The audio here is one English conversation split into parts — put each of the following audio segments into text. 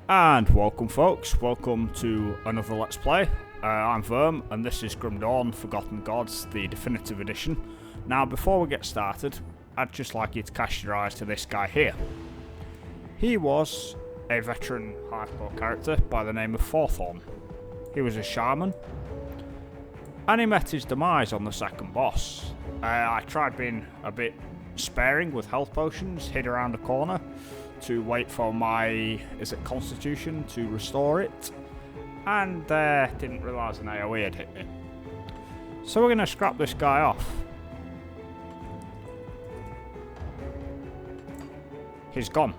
And welcome folks, welcome to another Let's Play. I'm Verm and this is Grim Dawn Forgotten Gods, the definitive edition. Now before we get started, I'd just like you to cast your eyes to this guy here. He was a veteran hardcore character by the name of Forthorn. He was a shaman, and he met his demise on the second boss. I tried being a bit sparing with health potions, hid around a corner to wait for my, constitution to restore it, and didn't realise an AoE had hit me. So we're going to scrap this guy off. He's gone.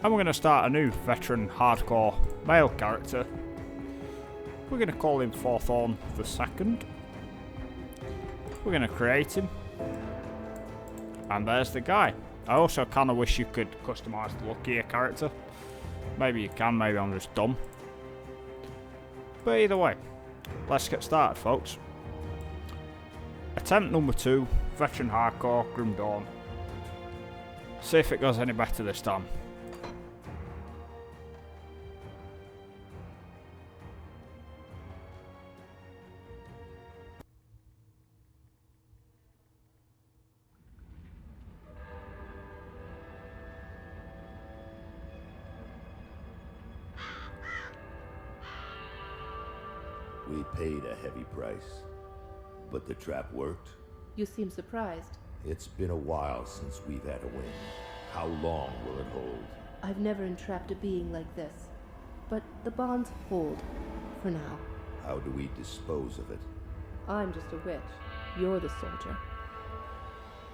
And we're going to start a new veteran hardcore male character. We're going to call him Forthorn the Second. We're going to create him. And there's the guy. I also kind of wish you could customise the look of your character. Maybe you can, maybe I'm just dumb. But either way, let's get started folks. Attempt number 2, veteran hardcore, Grim Dawn. See if it goes any better this time. We paid a heavy price, but the trap worked. You seem surprised. It's been a while since we've had a win. How long will it hold? I've never entrapped a being like this. But the bonds hold, for now. How do we dispose of it? I'm just a witch. You're the soldier.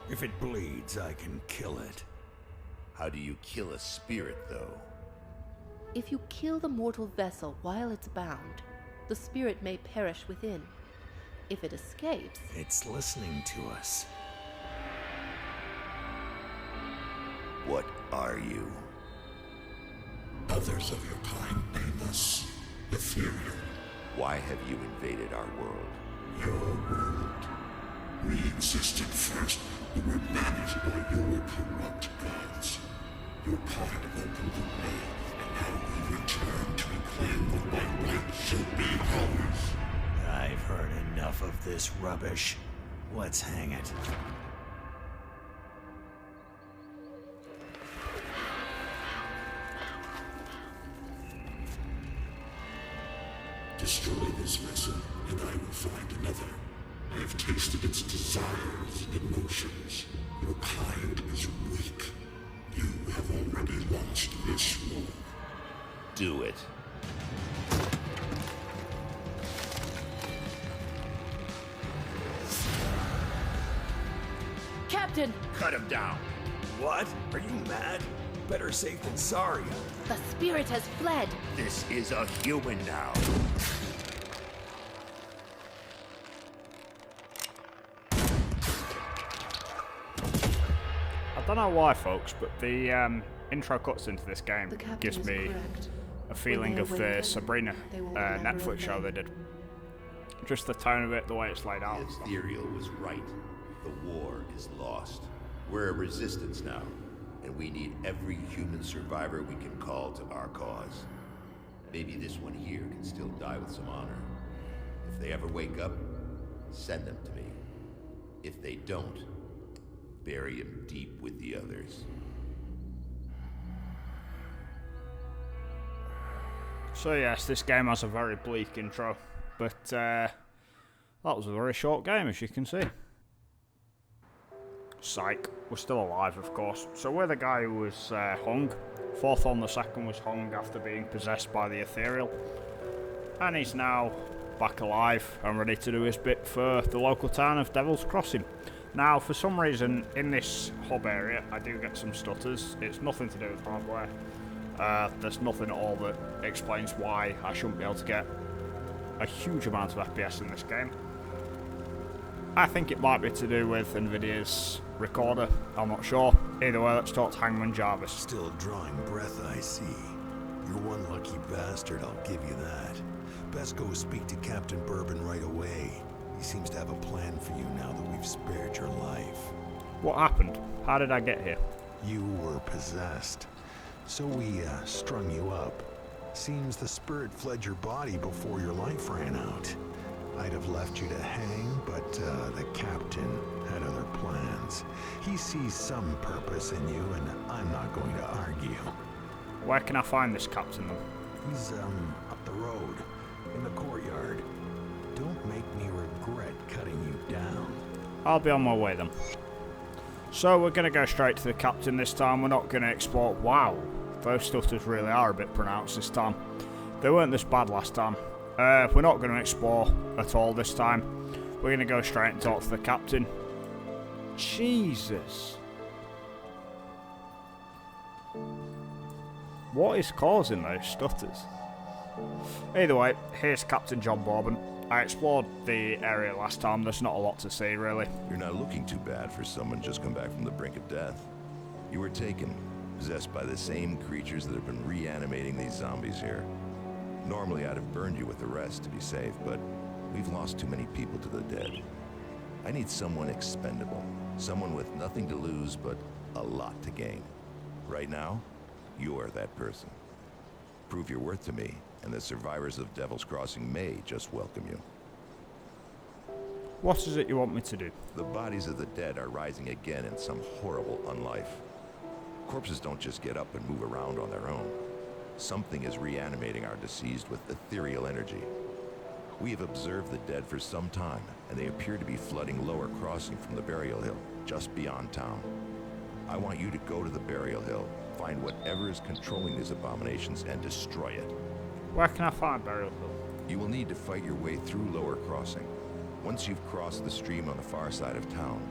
If it bleeds, I can kill it. How do you kill a spirit, though? If you kill the mortal vessel while it's bound, the spirit may perish within. If it escapes... It's listening to us. What are you? Others of your kind name us Ethereal. Why have you invaded our world? Your world. We existed first, but were managed by your corrupt gods. Your part opened the way, and now we return to reclaim what by right should be ours. I've heard enough of this rubbish. Let's hang it. Destroy this vessel, and I will find another. I have tasted its desires and emotions. Your kind is weak. You have already lost this war. Do it. Captain! Cut him down. What? Are you mad? Better safe than sorry. The spirit has fled! This is a human now. I don't know why folks, but the intro cuts into this game The captain gives is me correct. a feeling When of they the awaken, Sabrina they will remember Netflix show they did. Just the tone of it, the way it's laid out. and stuff. Ethereal was right. The war is lost. We're a resistance now, and we need every human survivor we can call to our cause. Maybe this one here can still die with some honor. If they ever wake up, send them to me. If they don't, bury him deep with the others. So yes, this game has a very bleak intro, but that was a very short game as you can see. Psych, we're still alive of course. So we're the guy who was hung. Forthorn the Second was hung after being possessed by the Ethereal. And he's now back alive and ready to do his bit for the local town of Devil's Crossing. Now for some reason in this hub area I do get some stutters. It's nothing to do with hardware. There's nothing at all that explains why I shouldn't be able to get a huge amount of FPS in this game. I think it might be to do with Nvidia's recorder, I'm not sure. Either way, let's talk to Hangman Jarvis. Still drawing breath, I see. You're one lucky bastard, I'll give you that. Best go speak to Captain Bourbon right away. He seems to have a plan for you now that we've spared your life. What happened? How did I get here? You were possessed. So we strung you up. Seems the spirit fled your body before your life ran out. I'd have left you to hang, but the captain had other plans. He sees some purpose in you, and I'm not going to argue. Where can I find this captain then? He's, up the road, in the courtyard. Don't make me regret cutting you down. I'll be on my way then. So we're going to go straight to the captain this time. We're not going to explore. Wow, those stutters really are a bit pronounced this time. They weren't this bad last time. We're not going to explore at all this time. We're going to go straight and talk to the captain. Jesus. What is causing those stutters? Either way, here's Captain John Bourbon. I explored the area last time. There's not a lot to see, really. You're not looking too bad for someone just come back from the brink of death. You were taken, possessed by the same creatures that have been reanimating these zombies here. Normally, I'd have burned you with the rest to be safe, but we've lost too many people to the dead. I need someone expendable. Someone with nothing to lose, but a lot to gain. Right now, you're that person. Prove your worth to me, and the survivors of Devil's Crossing may just welcome you. What is it you want me to do? The bodies of the dead are rising again in some horrible unlife. Corpses don't just get up and move around on their own. Something is reanimating our deceased with ethereal energy. We have observed the dead for some time, and they appear to be flooding Lower Crossing from the Burial Hill, just beyond town. I want you to go to the Burial Hill, find whatever is controlling these abominations, and destroy it. Where can I find Burial Hill? You will need to fight your way through Lower Crossing. Once you've crossed the stream on the far side of town,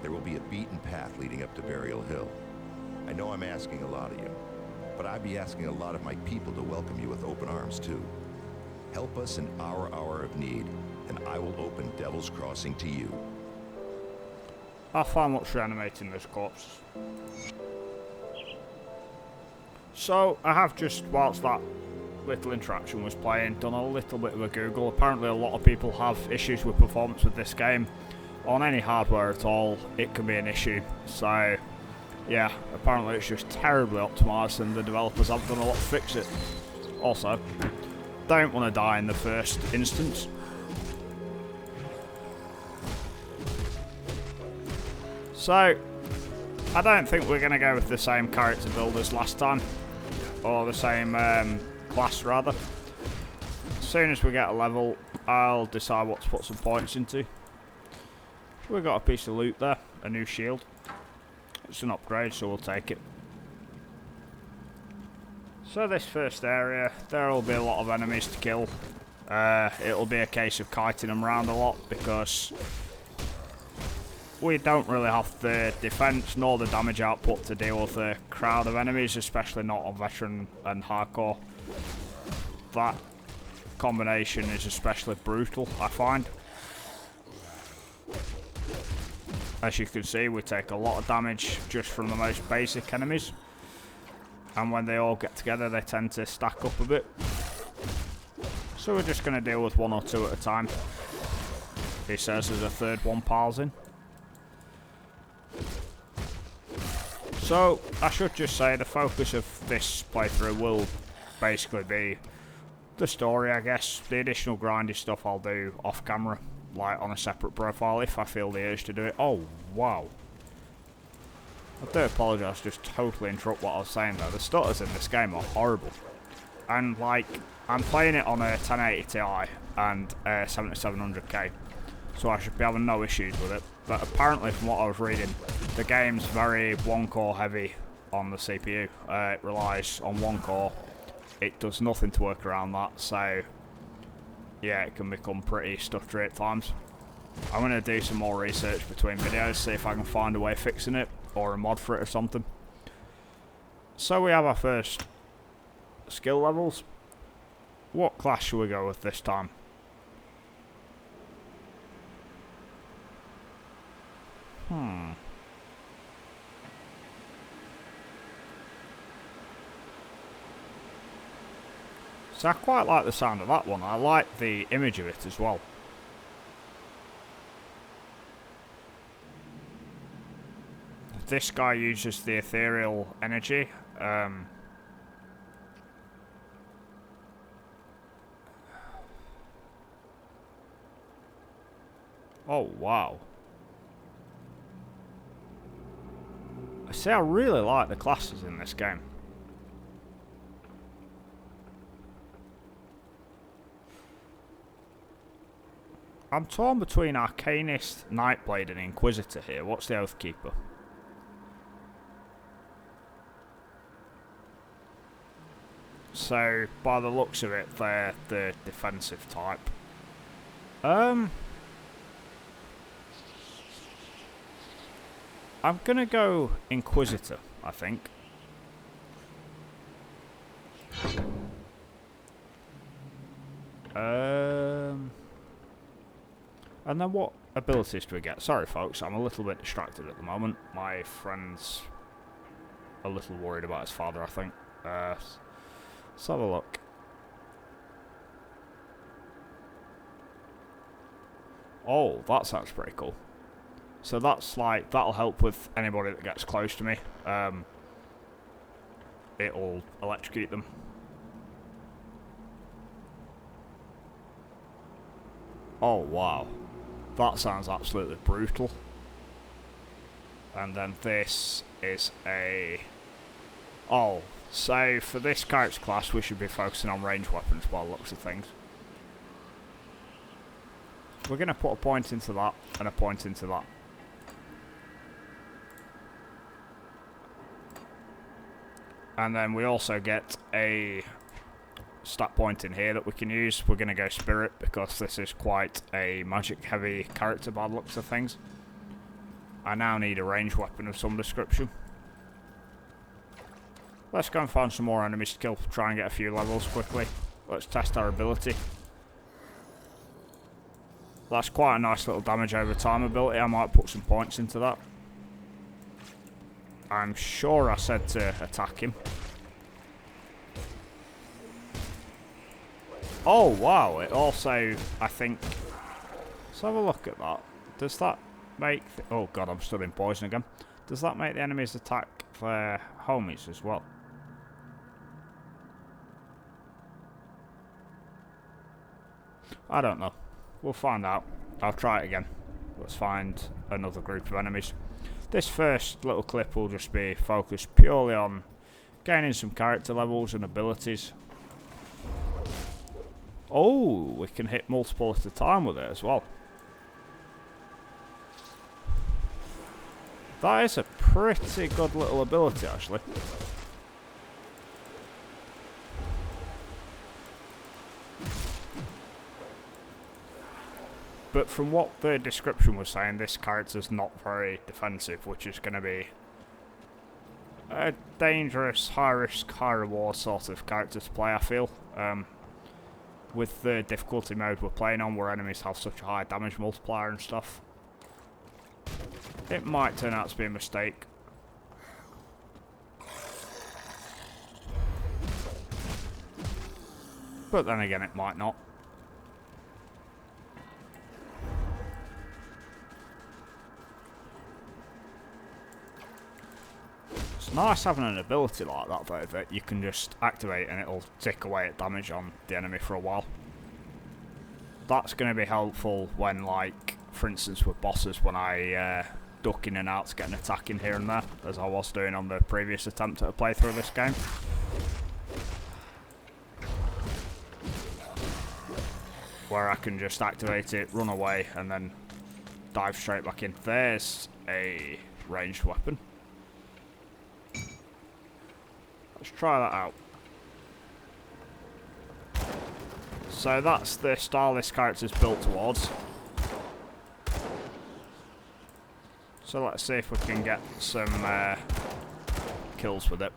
there will be a beaten path leading up to Burial Hill. I know I'm asking a lot of you, but I'd be asking a lot of my people to welcome you with open arms too. Help us in our hour of need, and I will open Devil's Crossing to you. I'll find what's reanimating those corpses. So, I have just, whilst that little interaction was playing, done a little bit of a Google. Apparently a lot of people have issues with performance with this game. On any hardware at all, it can be an issue. So, yeah, apparently it's just terribly optimised and the developers have done a lot to fix it. Also, don't want to die in the first instance. So, I don't think we're going to go with the same character build as last time. Or the same class, rather. As soon as we get a level, I'll decide what to put some points into. We've got a piece of loot there, a new shield. It's an upgrade, so we'll take it. So this first area, there will be a lot of enemies to kill. It'll be a case of kiting them around a lot because we don't really have the defense nor the damage output to deal with a crowd of enemies, especially not on veteran and hardcore. That combination is especially brutal, I find. As you can see, we take a lot of damage just from the most basic enemies. And when they all get together, they tend to stack up a bit. So we're just going to deal with one or two at a time. He says there's a third one piles in. So, I should just say the focus of this playthrough will basically be the story, I guess. The additional grindy stuff I'll do off camera, like on a separate profile if I feel the urge to do it. Oh, wow. I do apologise, just totally interrupt what I was saying there. The stutters in this game are horrible. And, like, I'm playing it on a 1080 Ti and a 7700K, so I should be having no issues with it. But apparently, from what I was reading, the game's very one-core heavy on the CPU. It relies on one core. It does nothing to work around that, so yeah, it can become pretty stuttery at times. I'm going to do some more research between videos, see if I can find a way of fixing it, or a mod for it or something. So we have our first skill levels. What class should we go with this time? So I quite like the sound of that one. I like the image of it as well. This guy uses the ethereal energy. Oh, wow. I see, I really like the classes in this game. I'm torn between Arcanist, Nightblade and Inquisitor here. What's the Oathkeeper? So, by the looks of it, they're the defensive type. I'm gonna go Inquisitor, I think. And then what abilities do we get? Sorry folks, I'm a little bit distracted at the moment. My friend's a little worried about his father, I think. Let's have a look. Oh, that sounds pretty cool. So that's like, that'll help with anybody that gets close to me. It'll electrocute them. Oh wow. That sounds absolutely brutal. And then this is a... Oh, so for this character class we should be focusing on ranged weapons by the looks of things. We're going to put a point into that and a point into that. And then we also get a stat point in here that we can use. We're going to go Spirit because this is quite a magic heavy character by the looks of things. I now need a ranged weapon of some description. Let's go and find some more enemies to kill, try and get a few levels quickly. Let's test our ability. That's quite a nice little damage over time ability. I might put some points into that. I'm sure I said to attack him. Oh wow, it also, I think... Let's have a look at that. Does that make... Oh god, I'm still in poison again. Does that make the enemies attack their homies as well? I don't know. We'll find out. I'll try it again. Let's find another group of enemies. This first little clip will just be focused purely on gaining some character levels and abilities. Oh, we can hit multiple at a time with it as well. That is a pretty good little ability, actually. But from what the description was saying, this character's not very defensive, which is going to be a dangerous, high risk, high reward sort of character to play, I feel. With the difficulty mode we're playing on, where enemies have such a high damage multiplier and stuff. It might turn out to be a mistake. But then again, it might not. It's nice having an ability like that though, that you can just activate and it'll tick away at damage on the enemy for a while. That's going to be helpful when, like, for instance with bosses, when I duck in and out to get an attack in here and there, as I was doing on the previous attempt at a playthrough of this game. Where I can just activate it, run away, and then dive straight back in. There's a ranged weapon. Let's try that out. So that's the style this character's built towards. So let's see if we can get some kills with it.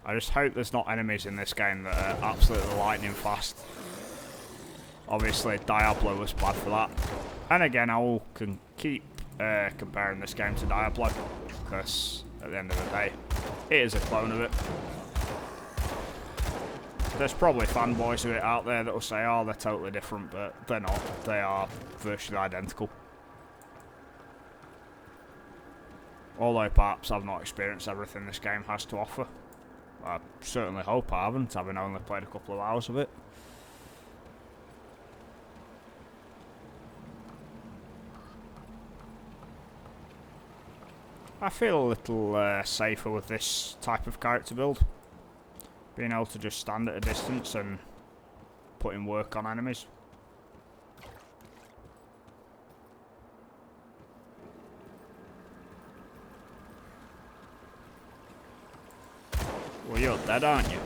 I just hope there's not enemies in this game that are absolutely lightning fast. Obviously Diablo was bad for that. And again, I can keep comparing this game to Diablo, because at the end of the day, it is a clone of it. There's probably fanboys of it out there that will say, oh, they're totally different, but they're not. They are virtually identical. Although perhaps I've not experienced everything this game has to offer. I certainly hope I haven't, having only played a couple of hours of it. I feel a little safer with this type of character build. Being able to just stand at a distance and put in work on enemies. Well, you're dead, aren't you?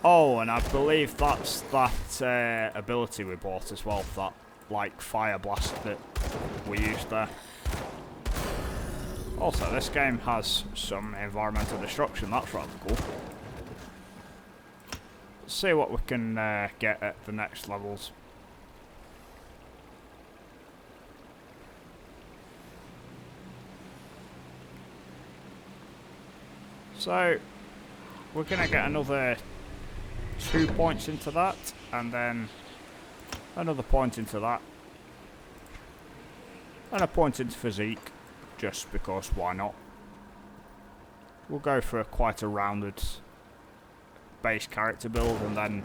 Oh, and I believe that's that ability we bought as well, that like fire blast that we used there. Also, this game has some environmental destruction, that's rather cool. Let's see what we can get at the next levels. So, we're going to get another 2 points into that, and then another point into that, and a point into physique, just because why not. We'll go for quite a rounded base character build, and then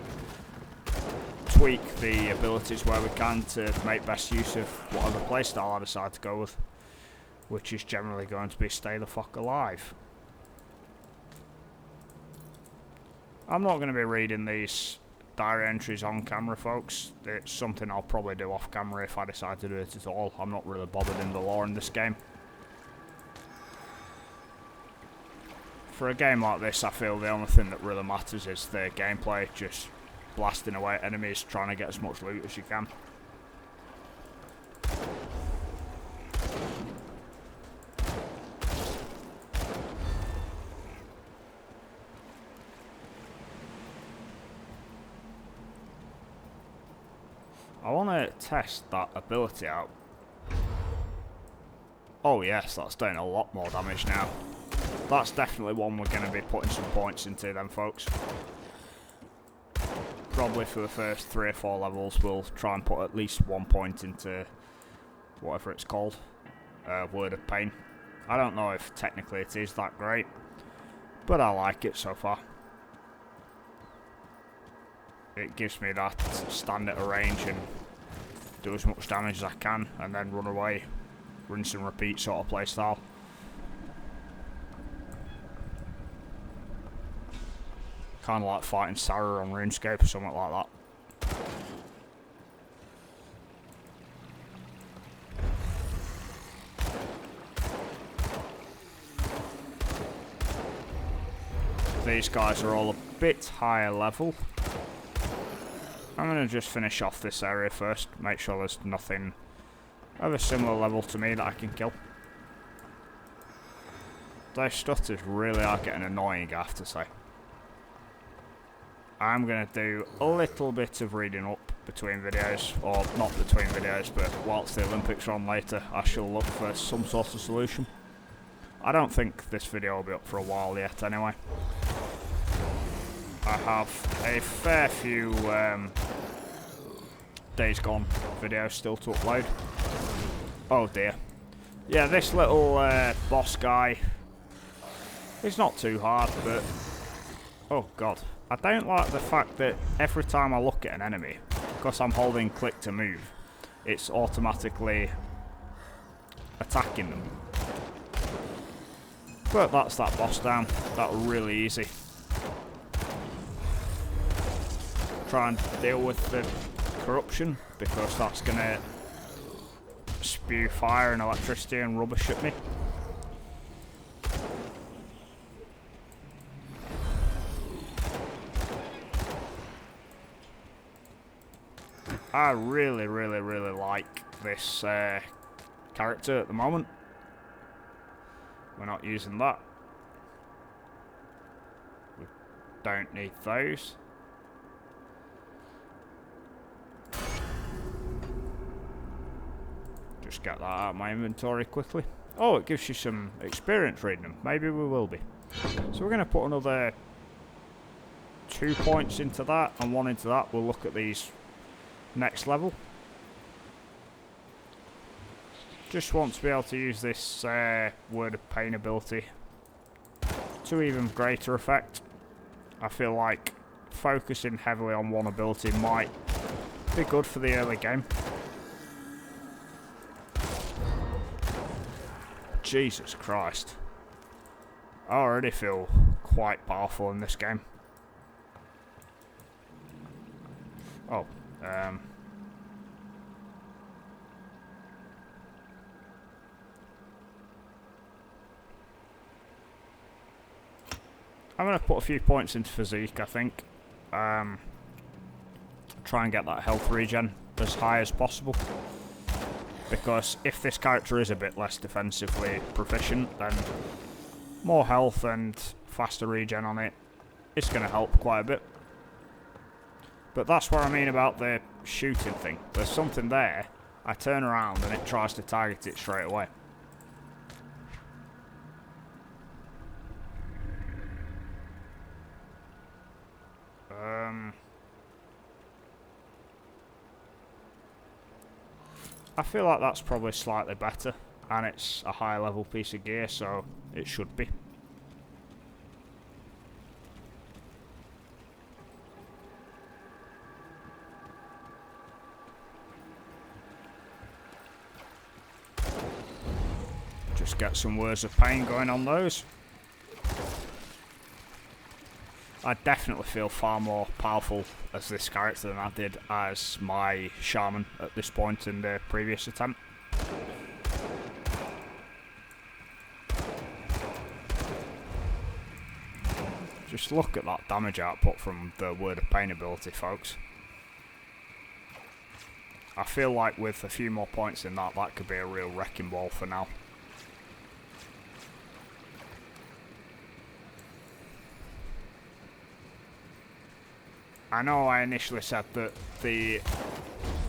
tweak the abilities where we can to make best use of whatever playstyle I decide to go with, which is generally going to be stay the fuck alive. I'm not going to be reading these diary entries on camera, folks. It's something I'll probably do off camera if I decide to do it at all. I'm not really bothered in the lore in this game. For a game like this, I feel the only thing that really matters is the gameplay, just blasting away at enemies, trying to get as much loot as you can. I want to test that ability out. Oh yes, that's doing a lot more damage now. That's definitely one we're going to be putting some points into then, folks. Probably for the first 3 or 4 levels we'll try and put at least 1 point into whatever it's called. Word of Pain. I don't know if technically it is that great, but I like it so far. It gives me that stand at a range and do as much damage as I can and then run away. Rinse and repeat sort of playstyle. Kind of like fighting Sarah on RuneScape or something like that. These guys are all a bit higher level. I'm going to just finish off this area first, make sure there's nothing of a similar level to me that I can kill. Those stutters really are getting annoying, I have to say. I'm going to do a little bit of reading up between videos, or not between videos, but whilst the Olympics are on later, I shall look for some sort of solution. I don't think this video will be up for a while yet anyway. I have a fair few Days Gone videos still to upload. Oh dear. Yeah, this little boss guy, he's not too hard, but oh god. I don't like the fact that every time I look at an enemy, because I'm holding click to move, it's automatically attacking them. But that's that boss down. That was really easy. Try and deal with the corruption, because that's going to spew fire and electricity and rubbish at me. I really like this character at the moment. We're not using that. We don't need those. Just get that out of my inventory quickly. Oh, it gives you some experience reading them. Maybe we will be. So we're going to put another 2 points into that and 1 into that. We'll look at these next level. Just want to be able to use this Word of Pain ability to even greater effect. I feel like focusing heavily on one ability might be good for the early game. Jesus Christ. I already feel quite powerful in this game. Oh, I'm going to put a few points into physique, I think. Try and get that health regen as high as possible. Because if this character is a bit less defensively proficient, then more health and faster regen on it is going to help quite a bit. But that's what I mean about the shooting thing. There's something there, I turn around and it tries to target it straight away. I feel like that's probably slightly better, and it's a higher level piece of gear, so it should be. Just get some words of pain going on those. I definitely feel far more powerful as this character than I did as my shaman at this point in the previous attempt. Just look at that damage output from the Word of Pain ability, folks. I feel like with a few more points in that, that could be a real wrecking ball for now. I know I initially said that the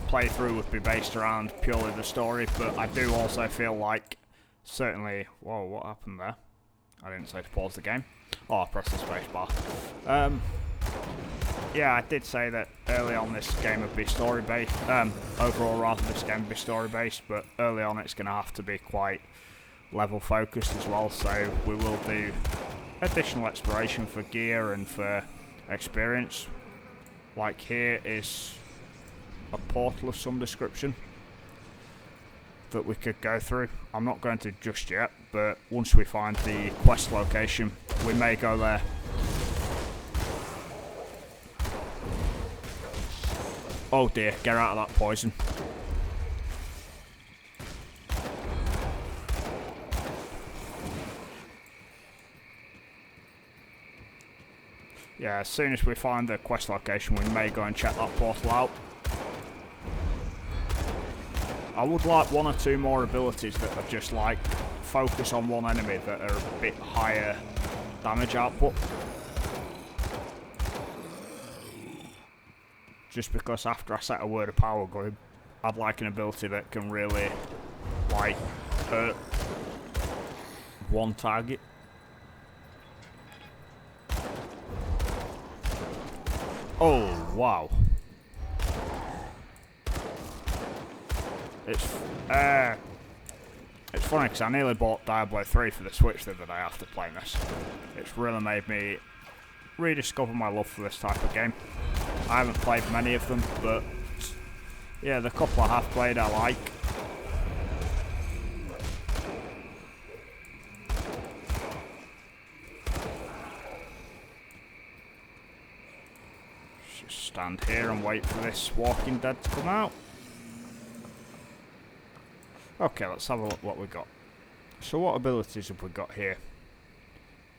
playthrough would be based around purely the story, but I do also feel like, certainly... Whoa, what happened there? I didn't say to pause the game. Oh, I pressed the space bar. Yeah, I did say that early on this game would be story-based. Overall, rather, this game would be story-based, but early on it's going to have to be quite level-focused as well, so we will do additional exploration for gear and for experience. Like here is a portal of some description that we could go through. I'm not going to just yet, but once we find the quest location, we may go there. Oh dear, get out of that poison. Yeah, as soon as we find the quest location, we may go and check that portal out. I would like one or two more abilities that are just like focus on one enemy that are a bit higher damage output. Just because after I set a Word of Power going, I'd like an ability that can really like hurt one target. Oh, wow. It's funny because I nearly bought Diablo 3 for the Switch the other day after playing this. It's really made me rediscover my love for this type of game. I haven't played many of them, but yeah, the couple I have played I like. Stand here and wait for this Walking Dead to come out. Okay, let's have a look what we got. So what abilities have we got here?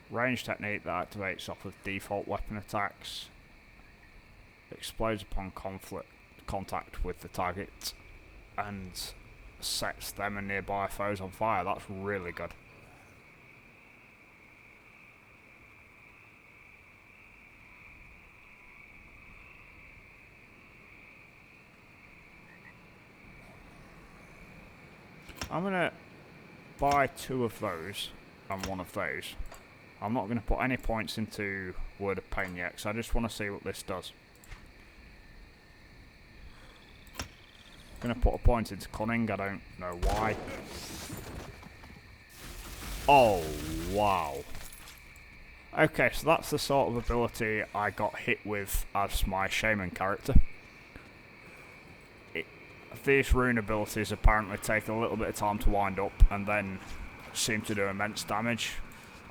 Range technique that activates off of default weapon attacks. Explodes upon contact with the target and sets them and nearby foes on fire. That's really good. I'm going to buy 2 of those and 1 of those. I'm not going to put any points into Word of Pain yet, because I just want to see what this does. I'm going to put a point into Cunning, I don't know why. Oh, wow. Okay, so that's the sort of ability I got hit with as my Shaman character. These rune abilities apparently take a little bit of time to wind up, and then seem to do immense damage.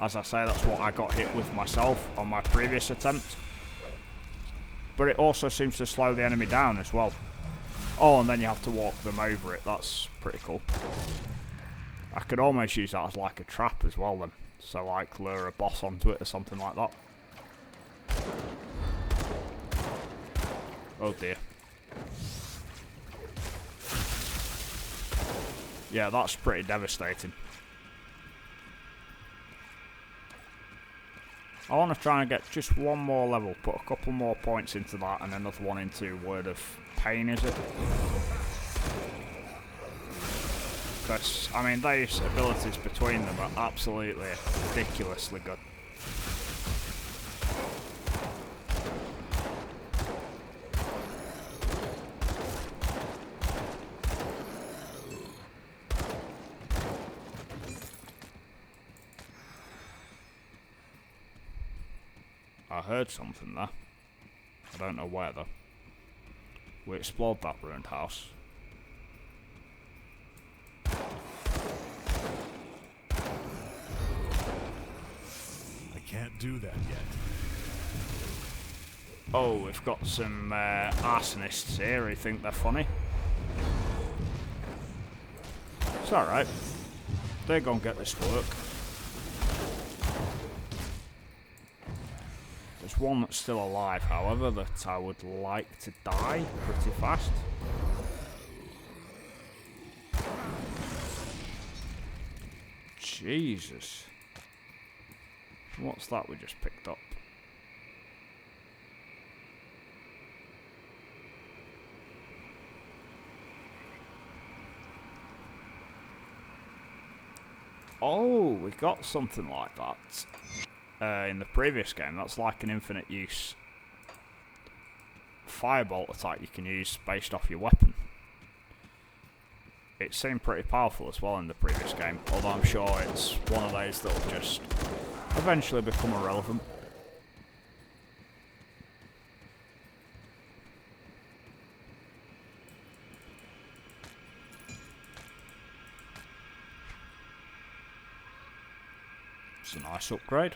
As I say, that's what I got hit with myself on my previous attempt. But it also seems to slow the enemy down as well. Oh, and then you have to walk them over it. That's pretty cool. I could almost use that as like a trap as well then. So like lure a boss onto it or something like that. Oh dear. Yeah, that's pretty devastating. I want to try and get just one more level, put a couple more points into that and another one into Word of Pain, is it? Because, I mean, those abilities between them are absolutely ridiculously good. I heard something there. I don't know where though. We explored that ruined house. I can't do that yet. Oh, we've got some arsonists here who think they're funny. It's alright. They're gonna get this work. There's one that's still alive, however, that I would like to die pretty fast. Jesus. What's that we just picked up? Oh, we got something like that. In the previous game. That's like an infinite use firebolt attack you can use based off your weapon. It seemed pretty powerful as well in the previous game, although I'm sure it's one of those that will just eventually become irrelevant. It's a nice upgrade.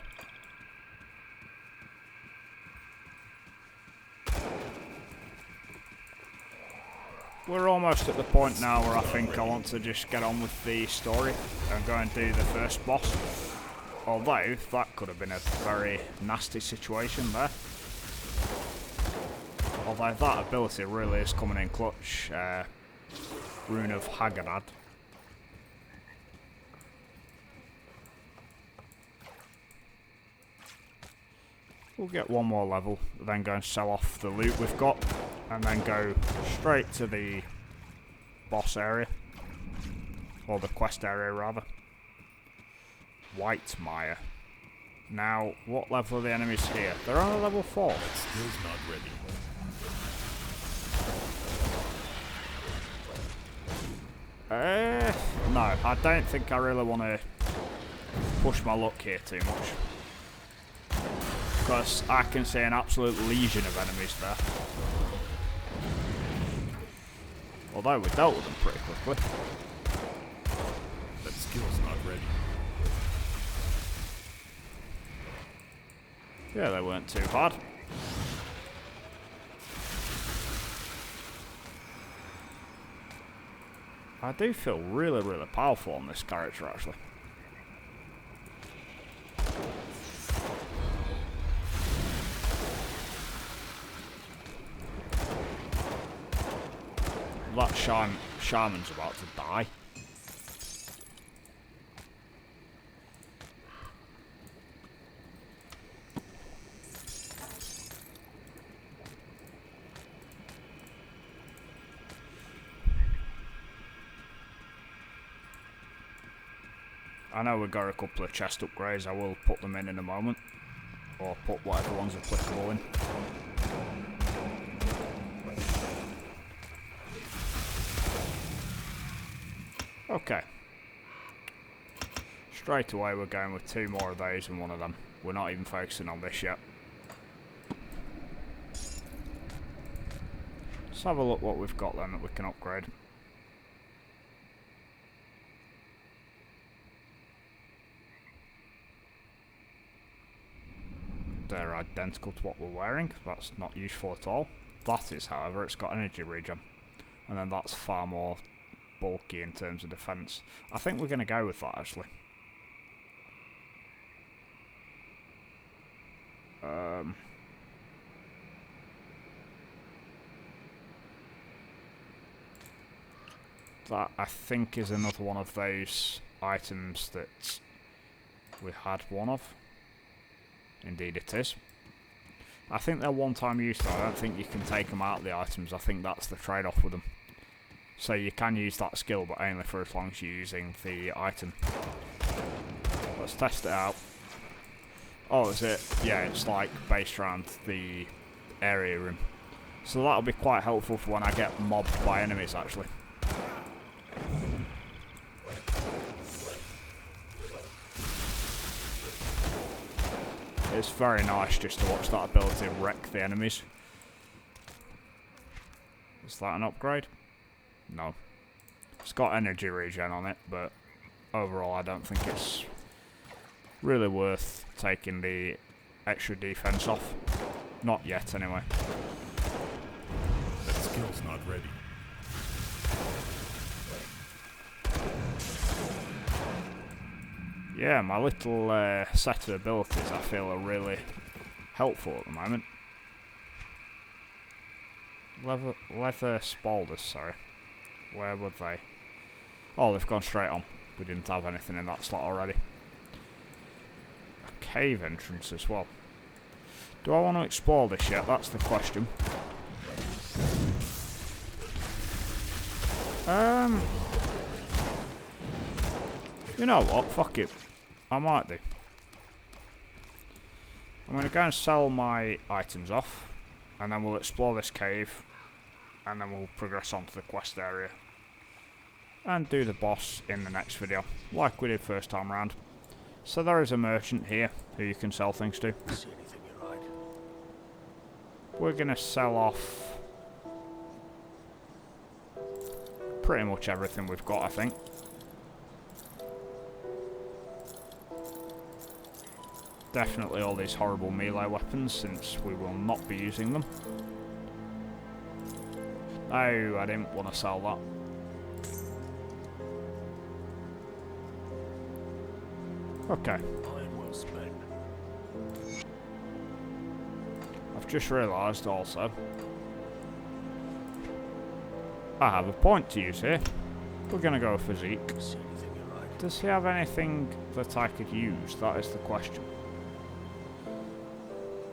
We're almost at the point now where I think I want to just get on with the story and go and do the first boss. Although, that could have been a very nasty situation there. Although that ability really is coming in clutch. Rune of Haggadad. We'll get one more level, then go and sell off the loot we've got, and then go straight to the boss area. Or the quest area, rather. Whitemire. Now, what level are the enemies here? They're on a level 4. Skill's not ready. No, I don't think I really want to push my luck here too much. Because I can see an absolute legion of enemies there. Although we dealt with them pretty quickly. That skill's not ready. Yeah, they weren't too bad. I do feel really, really powerful on this character, actually. That shaman's about to die. I know we've got a couple of chest upgrades. I will put them in a moment. Or put whatever one's applicable in. Okay. Straight away we're going with 2 more of those and 1 of them. We're not even focusing on this yet. Let's have a look what we've got then that we can upgrade. they're identical to what we're wearing. That's not useful at all. That is, however, it's got energy regen. And then that's far more bulky in terms of defense. I think we're going to go with that, actually. That, I think, is another one of those items that we had one of. Indeed it is. I think they're one-time use though. I don't think you can take them out of the items. I think that's the trade-off with them. So you can use that skill, but only for as long as you're using the item. Let's test it out. Oh, is it? Yeah, it's like based around the area room. So that'll be quite helpful for when I get mobbed by enemies, actually. It's very nice just to watch that ability wreck the enemies. Is that an upgrade? No. It's got energy regen on it, but overall I don't think it's really worth taking the extra defense off. Not yet, anyway. That skill's not ready. Yeah, my little set of abilities I feel are really helpful at the moment. Leather spaulders, sorry. Where were they? Oh, they've gone straight on. We didn't have anything in that slot already. A cave entrance as well. Do I want to explore this yet? That's the question. You know what? Fuck it. I might do. I'm going to go and sell my items off, and then we'll explore this cave, and then we'll progress on to the quest area, and do the boss in the next video, like we did first time round. So there is a merchant here who you can sell things to. See anything you like? We're going to sell off pretty much everything we've got, I think. Definitely all these horrible melee weapons, since we will not be using them. No, I didn't want to sell that. Okay. Time well spent. I've just realised also I have a point to use here. We're going to go with physique. See anything you like? Does he have anything that I could use? That is the question.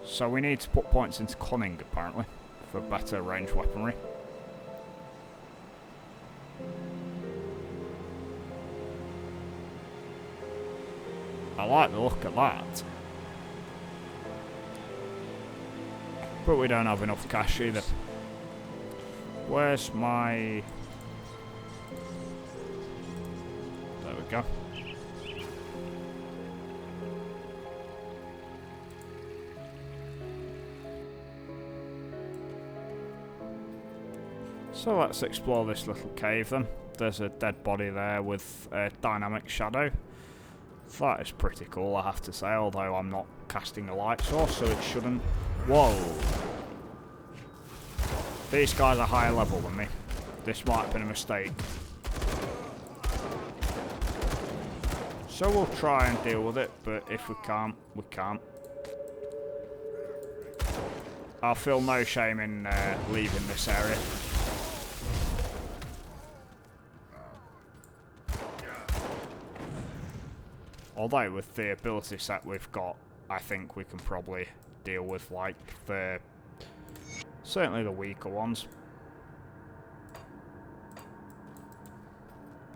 So we need to put points into cunning, apparently, for better ranged weaponry. I like the look of that. But we don't have enough cash either. Where's my... There we go. So let's explore this little cave then. There's a dead body there with a dynamic shadow. That is pretty cool, I have to say, although I'm not casting a light source, so it shouldn't... Whoa! These guys are higher level than me. This might have been a mistake. So we'll try and deal with it, but if we can't, we can't. I'll feel no shame in leaving this area. Although with the ability set we've got, I think we can probably deal with like the... certainly the weaker ones.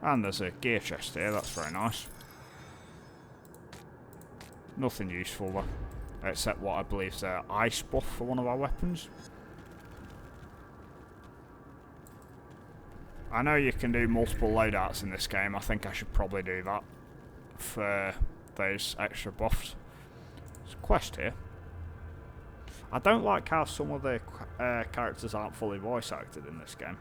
And there's a gear chest here, that's very nice. Nothing useful though, except what I believe is an ice buff for one of our weapons. I know you can do multiple loadouts in this game, I think I should probably do that for those extra buffs. There's a quest here. I don't like how some of the characters aren't fully voice acted in this game.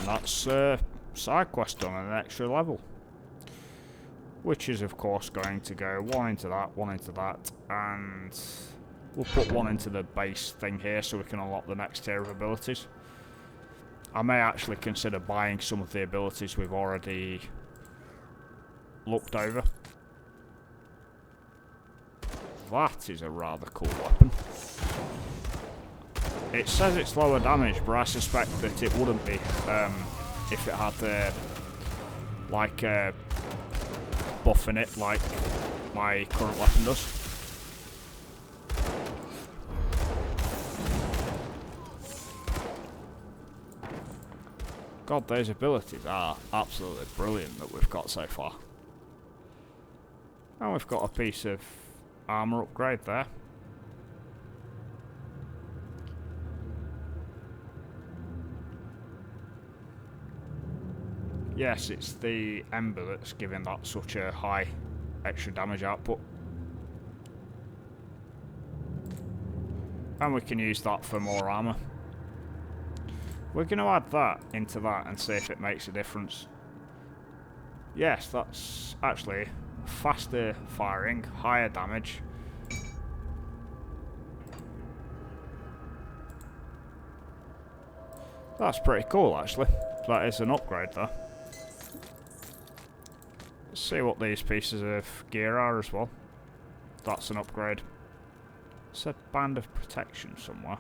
that's side quest done on an extra level. Which is of course going to go one into that, and we'll put one into the base thing here so we can unlock the next tier of abilities. I may actually consider buying some of the abilities we've already looked over. That is a rather cool weapon. It says it's lower damage, but I suspect that it wouldn't be if it had like buff in it like my current weapon does. God, those abilities are absolutely brilliant that we've got so far. And we've got a piece of armor upgrade there. Yes, it's the Ember that's giving that such a high extra damage output. And we can use that for more armor. We're going to add that into that and see if it makes a difference. Yes, that's actually faster firing, higher damage. That's pretty cool actually. That is an upgrade though. Let's see what these pieces of gear are as well. That's an upgrade. It's a band of protection somewhere.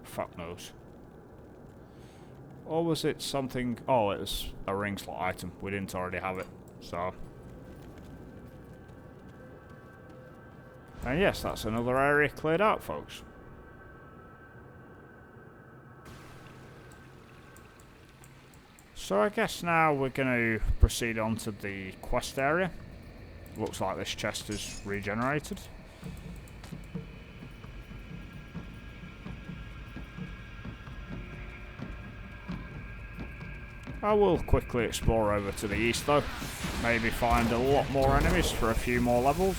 Fuck knows. Or was it something... Oh, it was a ring slot item. We didn't already have it, so... And yes, that's another area cleared out, folks. So I guess now we're going to proceed on to the quest area. Looks like this chest is regenerated. I will quickly explore over to the east though. Maybe find a lot more enemies for a few more levels.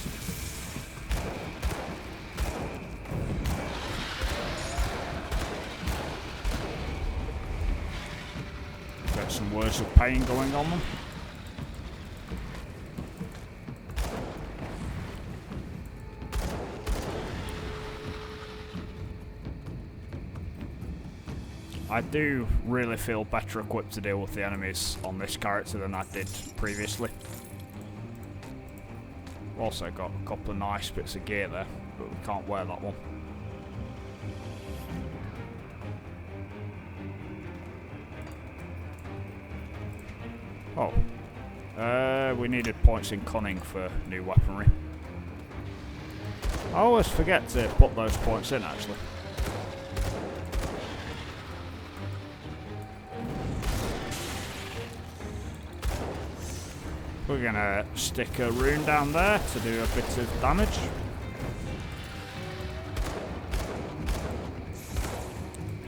Get some words of pain going on them. I do really feel better equipped to deal with the enemies on this character than I did previously. Also got a couple of nice bits of gear there, but we can't wear that one. Oh. We needed points in cunning for new weaponry. I always forget to put those points in actually. We're gonna stick a rune down there to do a bit of damage.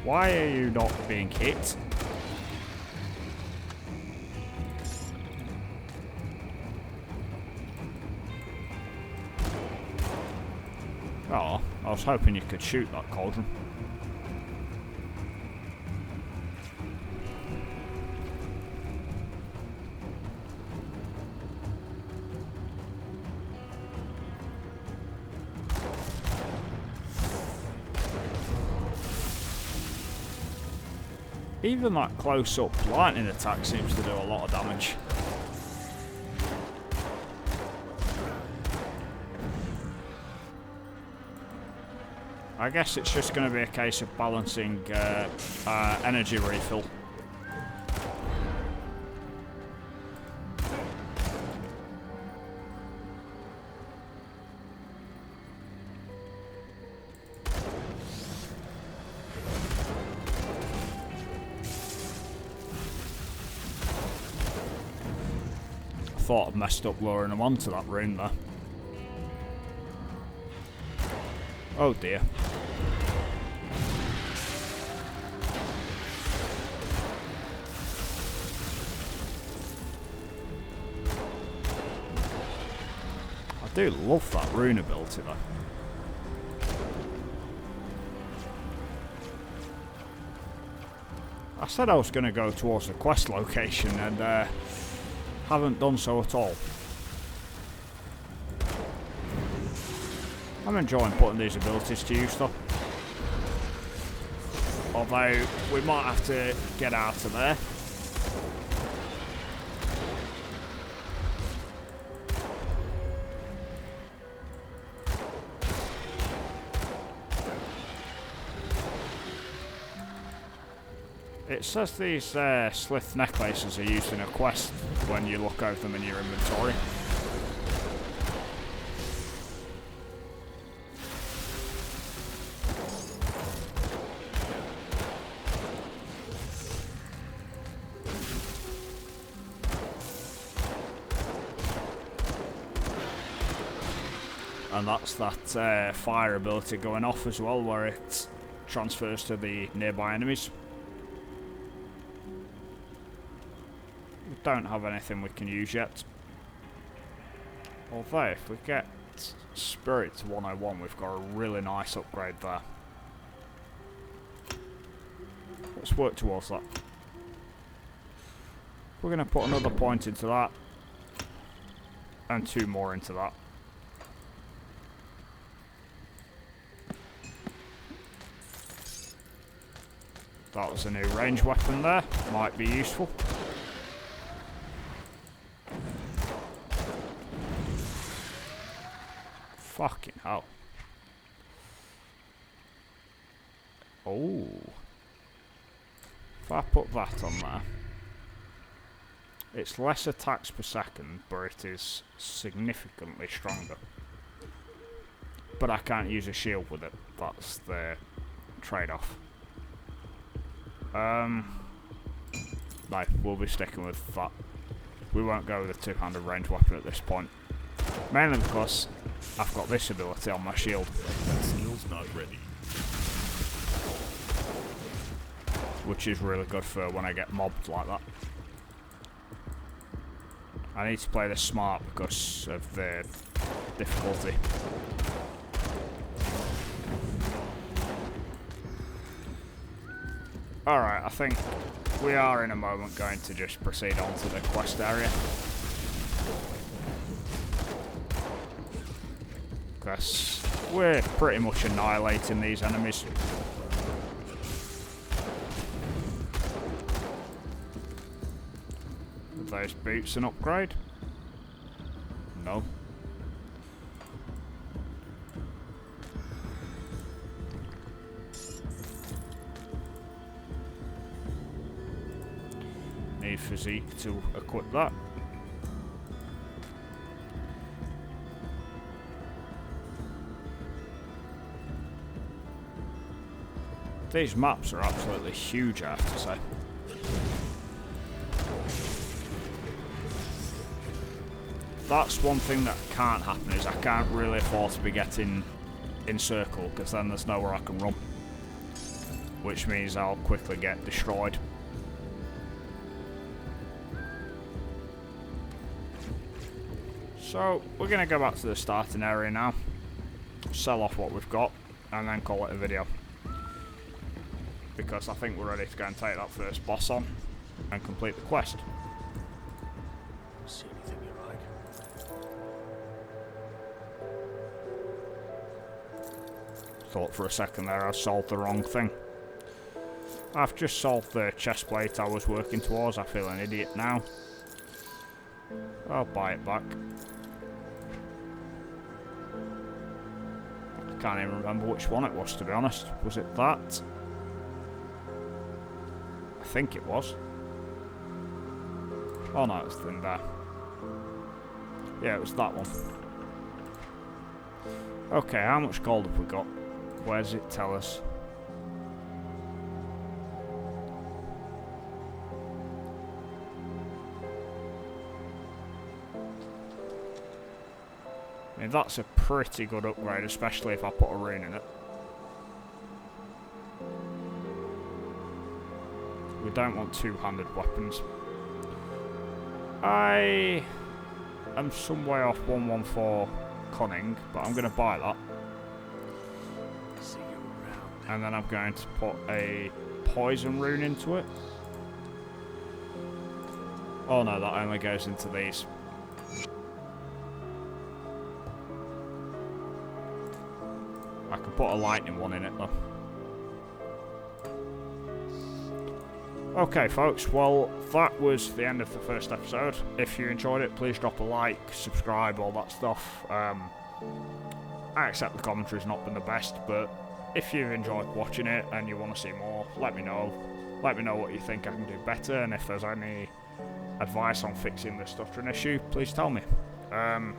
Why are you not being hit? Oh, I was hoping you could shoot that cauldron. Even that close-up lightning attack seems to do a lot of damage. I guess it's just going to be a case of balancing energy refill. Thought I'd messed up luring them onto that rune there. Oh dear. do love that rune ability though. I said I was going to go towards the quest location and haven't done so at all. I'm enjoying putting these abilities to use though. Although we might have to get out of there. It says these slith necklaces are used in a quest when you look over them in your inventory. And that's that fire ability going off as well, where it transfers to the nearby enemies. We don't have anything we can use yet. Although, if we get Spirit to 101, we've got a really nice upgrade there. Let's work towards that. We're going to put another point into that. And 2 more into that. That was a new range weapon there. Might be useful. Fucking hell. Oh. If I put that on there. It's less attacks per second, but it is significantly stronger. But I can't use a shield with it. That's the trade-off. No, we'll be sticking with that. We won't go with a 2-handed range weapon at this point. Mainly because I've got this ability on my shield. That skill's not ready. Which is really good for when I get mobbed like that. I need to play this smart because of the difficulty. Alright, I think we are in a moment going to just proceed on to the quest area. Because we're pretty much annihilating these enemies. Are those boots an upgrade? No. Need physique to equip that. These maps are absolutely huge, I have to say. That's one thing that can't happen, is I can't really afford to be getting in circle, because then there's nowhere I can run. Which means I'll quickly get destroyed. So, we're going to go back to the starting area now, sell off what we've got, and then call it a video. Because I think we're ready to go and take that first boss on, and complete the quest. See anything you like? Thought for a second there I solved the wrong thing. I've just solved the chest plate I was working towards. I feel an idiot now. I'll buy it back. I can't even remember which one it was, to be honest. Was it that? I think it was. Oh no, it's in there. Yeah, it was that one. Okay, how much gold have we got? Where does it tell us? I mean, that's a pretty good upgrade, especially if I put a rune in it. We don't want 2-handed weapons. I am some way off 114 cunning, but I'm going to buy that. And then I'm going to put a poison rune into it. Oh no, that only goes into these. I can put a lightning one in it though. Okay folks, well that was the end of the first episode. If you enjoyed it, please drop a like, subscribe, all that stuff. I accept the commentary's not been the best, but if you've enjoyed watching it and you want to see more, let me know. Let me know what you think I can do better, and if there's any advice on fixing the stuttering issue, please tell me. I'm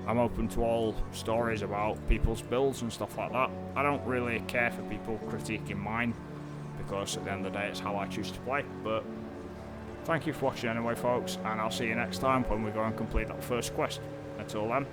open to all stories about people's builds and stuff like that. I don't really care for people critiquing mine, because at the end of the day it's how I choose to play. But thank you for watching anyway folks, and I'll see you next time when we go and complete that first quest. Until then.